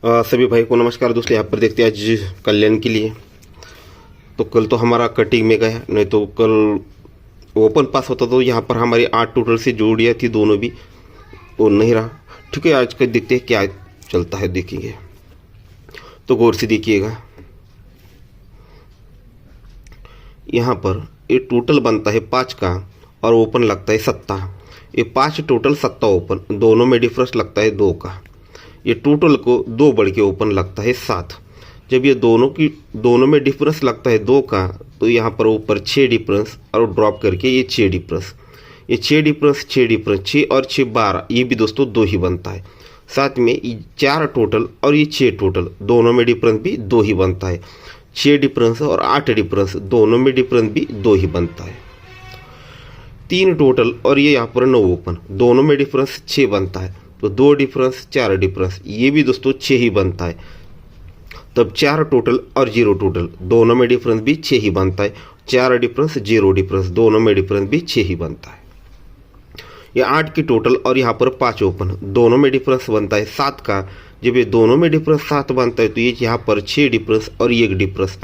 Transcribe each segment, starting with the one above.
सभी भाई को नमस्कार दोस्तों। यहाँ पर देखते हैं आज कल्याण के लिए। तो कल तो हमारा कटिंग में गया, नहीं तो कल ओपन पास होता तो यहाँ पर हमारी 8 टोटल से जोड़ियाँ थी, दोनों भी वो नहीं रहा। ठीक है, आज का देखते हैं क्या चलता है, देखेंगे तो गौर से देखिएगा। यहाँ पर ये टोटल बनता है 5 का और ओपन लगता है 7। ये 5 टोटल 7 ओपन, दोनों में डिफरेंस लगता है 2 का। ये टोटल को 2 बढ़ के ओपन लगता है 7। जब ये दोनों में डिफरेंस लगता है 2 का, तो यहाँ पर ऊपर 6 डिफरेंस और ड्रॉप करके ये 6 डिफरेंस, ये 6 डिफरेंस 6 डिफरेंस 6 और 6 12, ये भी दोस्तों 2 ही बनता है। साथ में 4 टोटल और ये 6 टोटल, दोनों में डिफरेंस भी 2 ही बनता है। 6 डिफरेंस और 8 डिफरेंस, दोनों में डिफरेंस भी 2 ही बनता है। 3 टोटल और ये यहाँ पर 9 ओपन, दोनों में डिफरेंस 6 बनता है। तो 2 डिफरेंस 4 डिफरेंस, ये भी दोस्तों 6 ही बनता है। तब 4 टोटल और 0 टोटल, दोनों में डिफरेंस भी 6 ही बनता है। 4 डिफरेंस 0 डिफरेंस, दोनों में डिफरेंस भी 6 ही बनता है। ये 8 की टोटल और यहाँ पर 5 ओपन, दोनों में डिफरेंस बनता है 7 का। जब ये दोनों में डिफरेंस 7 बनता है, तो ये यहाँ पर 6 डिफरेंस और 1 डिफरेंस,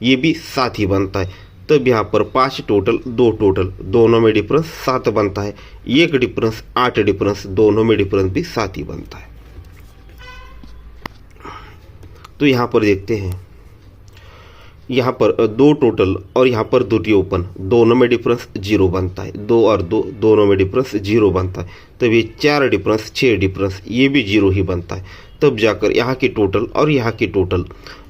ये भी 7 ही बनता है। तब यहाँ पर 5 टोटल 2 टोटल, दोनों में डिफरेंस 7 बनता है। 1 डिफरेंस 8 डिफरेंस, दोनों में डिफरेंस भी 7 ही बनता है। तो यहाँ पर देखते हैं, यहाँ पर 2 टोटल और यहाँ पर 2 ओपन, दोनों में डिफरेंस 0 बनता है। 2 और 2, दोनों में डिफरेंस 0 बनता है। तब ये 4 डिफरेंस 6 डिफरेंस, ये भी 0 ही बनता है। तब जाकर यहाँ की टोटल और यहाँ की टोटल,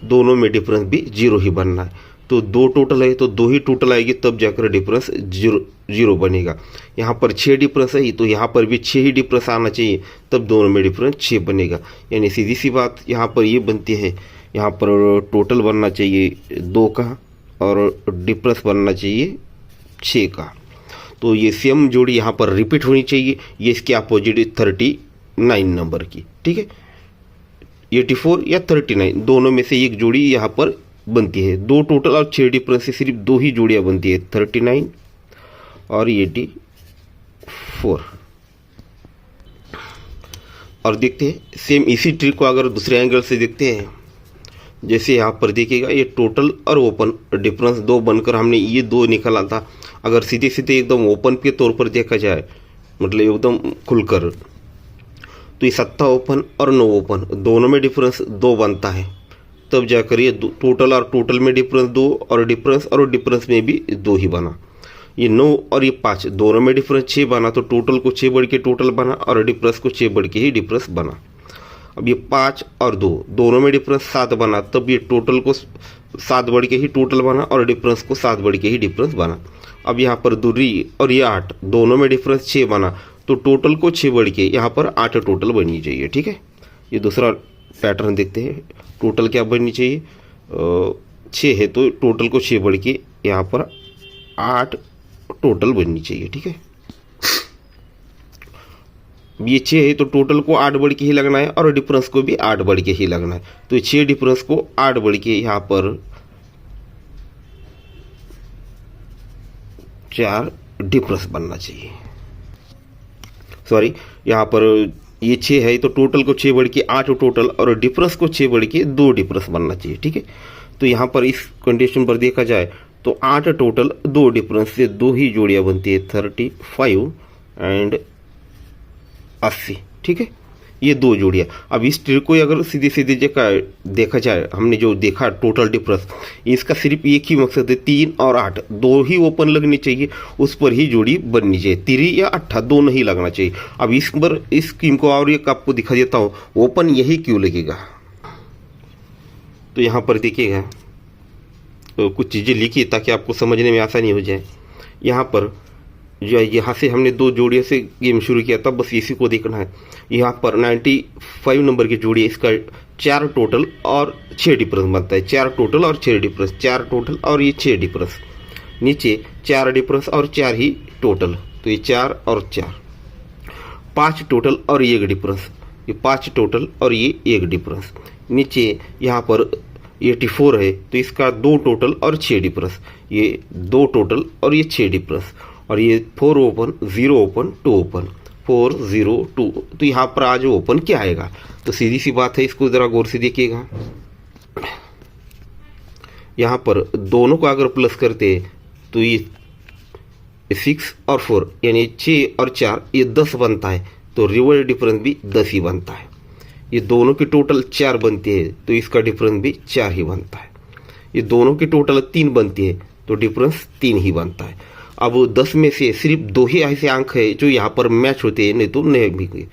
दोनों में डिफरेंस भी 0 ही बनना है। तो 2 टोटल है तो 2 ही टोटल आएगी, तब जाकर डिफरेंस 0 बनेगा। यहाँ पर 6 डिफरेंस है तो यहाँ पर भी 6 ही डिफरेंस आना चाहिए, तब दोनों में डिफरेंस 6 बनेगा। यानी सीधी सी बात यहाँ पर ये बनती है, यहाँ पर टोटल बनना चाहिए 2 का और डिफरेंस बनना चाहिए 6 का। तो ये सेम जोड़ी यहाँ पर रिपीट होनी चाहिए। ये इसके अपोजिट 39 नंबर की, ठीक है, 84 या 39, दोनों में से एक जोड़ी यहाँ पर बनती है। 2 टोटल और 6 डिफरेंस से सिर्फ 2 ही जोड़ियाँ बनती है, 39 और 84। और देखते हैं सेम इसी ट्रिक को अगर दूसरे एंगल से देखते हैं। जैसे यहाँ पर देखिएगा, ये टोटल और ओपन डिफरेंस 2 बनकर हमने ये 2 निकाला था। अगर सीधे सीधे एकदम ओपन के तौर पर देखा जाए, मतलब एकदम खुलकर, तो ये 7 ओपन और 9 ओपन, दोनों में डिफरेंस 2 बनता है। तब जाकर ये टोटल और टोटल में डिफरेंस 2 और डिफरेंस में भी 2 ही बना। ये 9 और ये 5, दोनों में डिफरेंस 6 बना, तो टोटल को 6 बढ़ के टोटल बना और डिफरेंस को 6 बढ़ के ही डिफरेंस बना। अब ये 5 और 2, दोनों में डिफरेंस 7 बना, तब ये टोटल को 7 बढ़ के ही टोटल बना और डिफरेंस को 7 बढ़ के ही डिफरेंस बना। अब यहाँ पर 2 और ये 8, दोनों में डिफरेंस 6 बना, तो टोटल को 6 बढ़ के यहाँ पर 8 टोटल बननी चाहिए। ठीक है, ये दूसरा पैटर्न देखते हैं। टोटल क्या बननी चाहिए, 6 है तो टोटल को 6 बढ़ के यहाँ पर 8 टोटल बननी चाहिए। ठीक है, ये 6 है तो टोटल को 8 बढ़ के ही लगना है और डिफरेंस को भी 8 बढ़ के ही लगना है। तो 6 डिफरेंस को 8 बढ़ के यहाँ पर 4 डिफरेंस बनना चाहिए। सॉरी, यहाँ पर ये 6 है तो टोटल को 6 बढ़ के 8 टोटल और डिफरेंस को 6 बढ़ के 2 डिफरेंस बनना चाहिए। ठीक है, तो यहाँ पर इस कंडीशन पर देखा जाए तो 8 टोटल 2 डिफरेंस से 2 ही जोड़ियाँ बनती है, 35 एंड 80। ठीक है, ये 2 जोड़ियाँ। अब इस ट्रिक को अगर सीधे सीधे देखा जाए, हमने जो देखा टोटल डिफरेंस, इसका सिर्फ एक ही मकसद है, 3 और 8 2 ही ओपन लगनी चाहिए, उस पर ही जोड़ी बननी चाहिए। 3 या 8 दोनों ही लगना चाहिए। अब इस बार इस स्कीम को और एक आपको दिखा देता हूँ, ओपन यही क्यों लगेगा। तो यहाँ पर देखिएगा, तो कुछ चीज़ें लिखी ताकि आपको समझने में आसानी हो जाए। यहाँ पर जो यहाँ से हमने 2 जोड़ियों से गेम शुरू किया था, बस इसी को देखना है। यहाँ पर 95 नंबर की जोड़ी है, इसका 4 टोटल और 6 डिफरेंस बनता है। 4 टोटल और 6 डिफरेंस, 4 टोटल और ये 6 डिफरेंस, नीचे 4 डिफरेंस और 4 ही टोटल, तो ये 4 और 4, 5 टोटल और 1 डिफरेंस, ये 5 टोटल और ये 1 डिफरेंस, नीचे यहाँ पर 84 है तो इसका 2 टोटल और 6 डिफरेंस, ये 2 टोटल और ये 6 डिफरेंस, और ये 4 ओपन 0 ओपन 2 ओपन 4 0 2, तो यहाँ पर आज ओपन क्या आएगा, तो सीधी सी बात है, इसको ज़रा गौर से देखिएगा। यहाँ पर दोनों को अगर प्लस करते तो ये 6 और 4 यानी 6 और 4 ये 10 बनता है, तो रिवर्स डिफरेंस भी 10 ही बनता है। ये दोनों की टोटल 4 बनती है तो इसका डिफरेंस भी 4 ही बनता है। ये दोनों की टोटल 3 बनती है तो डिफरेंस 3 ही बनता है। अब 10 में से सिर्फ 2 ही ऐसे अंक है जो यहाँ पर मैच होते हैं, नहीं तो नहीं भी।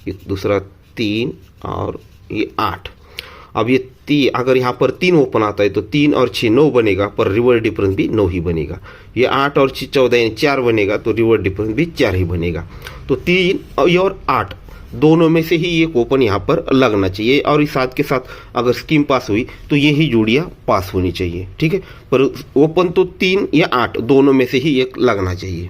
ये दूसरा 3 और ये 8। अब ये अगर यहाँ पर 3 ओपन आता है तो 3 और 6 9 बनेगा, पर रिवर्स डिफरेंस भी 9 ही बनेगा। ये 8 और 6 14 यानी 4 बनेगा तो रिवर्स डिफरेंस भी 4 ही बनेगा। तो 3 और 8 दोनों में से ही एक ओपन यहाँ पर लगना चाहिए, और इस साथ के साथ अगर स्कीम पास हुई तो ये ही जोड़ियाँ पास होनी चाहिए, ठीक है। पर ओपन तो 3 या 8 दोनों में से ही एक लगना चाहिए,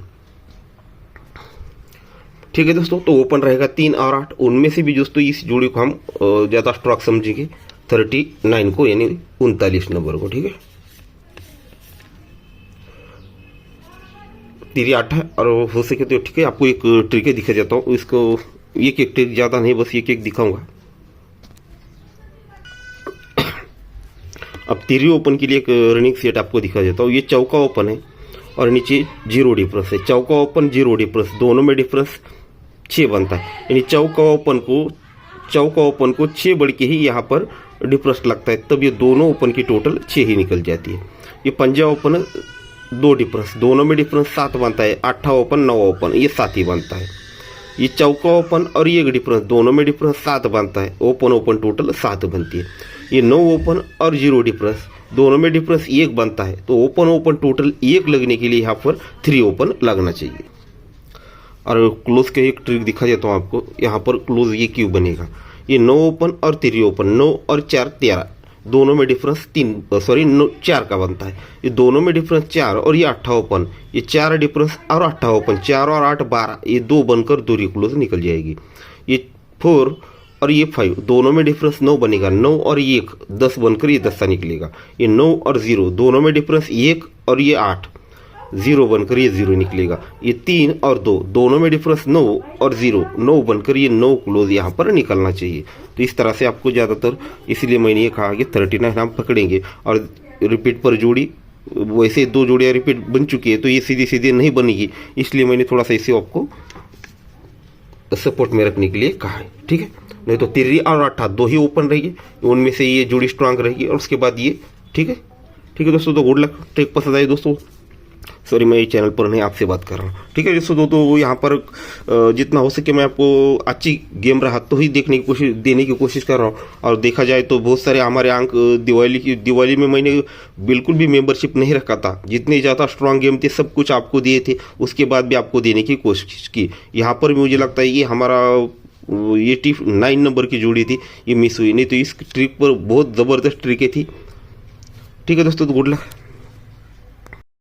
ठीक है दोस्तों। तो ओपन रहेगा 3 और 8, उनमें से भी दोस्तों इस जोड़ी को हम ज़्यादा स्ट्रॉन्ग समझेंगे 39 को, यानी 39 नंबर को, ठीक है। तीरी 8 है, और हो सके तो ठीक है आपको एक ट्रिक दिखा जाता हूँ। इसको एक ट्रिक ज़्यादा नहीं, बस एक दिखाऊंगा। अब तीरी ओपन के लिए एक रनिंग सेट आपको दिखा देता हूँ। ये चौका ओपन है और नीचे 0 डिफरेंस है। चौका ओपन 0 डिफरेंस, दोनों में डिफरेंस 6 बनता है, यानी चौका ओपन को 6 बढ़ के ही यहाँ पर डिफरेंस लगता है, तब ये दोनों ओपन की टोटल 6 ही निकल जाती है। ये पंजा ओपन 2 डिफरेंस, दोनों में डिफरेंस 7 बनता है। 8 ओपन 9 ओपन ये 7 ही बनता है। ये चौका ओपन और ये डिफरेंस, दोनों में डिफरेंस 7 बनता है। ओपन टोटल 7 बनती है। ये 9 ओपन और 0 डिफरेंस, दोनों में डिफरेंस 1 बनता है, तो ओपन टोटल 1 लगने के लिए यहाँ पर 3 ओपन लगना चाहिए। और क्लोज का एक ट्रिक दिखा देता हूँ आपको। यहाँ पर क्लोज ये क्यों बनेगा, ये 9 ओपन और 3 ओपन, 9 और 4 13, दोनों में डिफरेंस 4 का बनता है। ये दोनों में डिफरेंस 4 और ये 8 ओपन, ये 4 डिफरेंस और 8 ओपन, 4 और 8 12, ये 2 बनकर दूरी क्लोज निकल जाएगी। ये 4 और ये 5, दोनों में डिफरेंस 9 बनेगा। 9 और 1 10 बनकर ये 10 निकलेगा। ये 9 और 0, दोनों में डिफरेंस 1 और ये 8, 0 बनकर ये 0 निकलेगा। ये 3 और 2, दोनों में डिफरेंस 9 और 0, 9 बनकर ये 9 क्लोज यहाँ पर निकलना चाहिए। तो इस तरह से आपको ज़्यादातर, इसलिए मैंने ये कहा कि 39 हम पकड़ेंगे। और रिपीट पर जोड़ी, वैसे 2 जोड़ियाँ रिपीट बन चुकी है तो ये सीधी सीधी नहीं बनेगी, इसलिए मैंने थोड़ा सा इसे आपको सपोर्ट में रखने के लिए कहा है, ठीक है। नहीं तो 3 और 8 2 ही ओपन रहेगी, उनमें से ये जोड़ी स्ट्रांग रहेगी, और उसके बाद ये, ठीक है। ठीक है दोस्तों, तो गुड लक। ट्रिक पसंद आई दोस्तों, सॉरी मैं ये चैनल पर नहीं आपसे बात कर रहा हूँ, ठीक है दोस्तों। तो यहाँ पर जितना हो सके मैं आपको अच्छी गेम रहा तो ही देने की कोशिश कर रहा हूँ। और देखा जाए तो बहुत सारे हमारे अंक दिवाली में मैंने बिल्कुल भी मेंबरशिप नहीं रखा था। जितने ज़्यादा स्ट्रांग गेम थे सब कुछ आपको दिए थे, उसके बाद भी आपको देने की कोशिश की। यहाँ पर मुझे लगता है ये हमारा ये 9 नंबर की जोड़ी थी, ये मिस हुई, नहीं तो इस ट्रिक पर बहुत ज़बरदस्त ट्रिकें थी, ठीक है दोस्तों। तो गुड लक।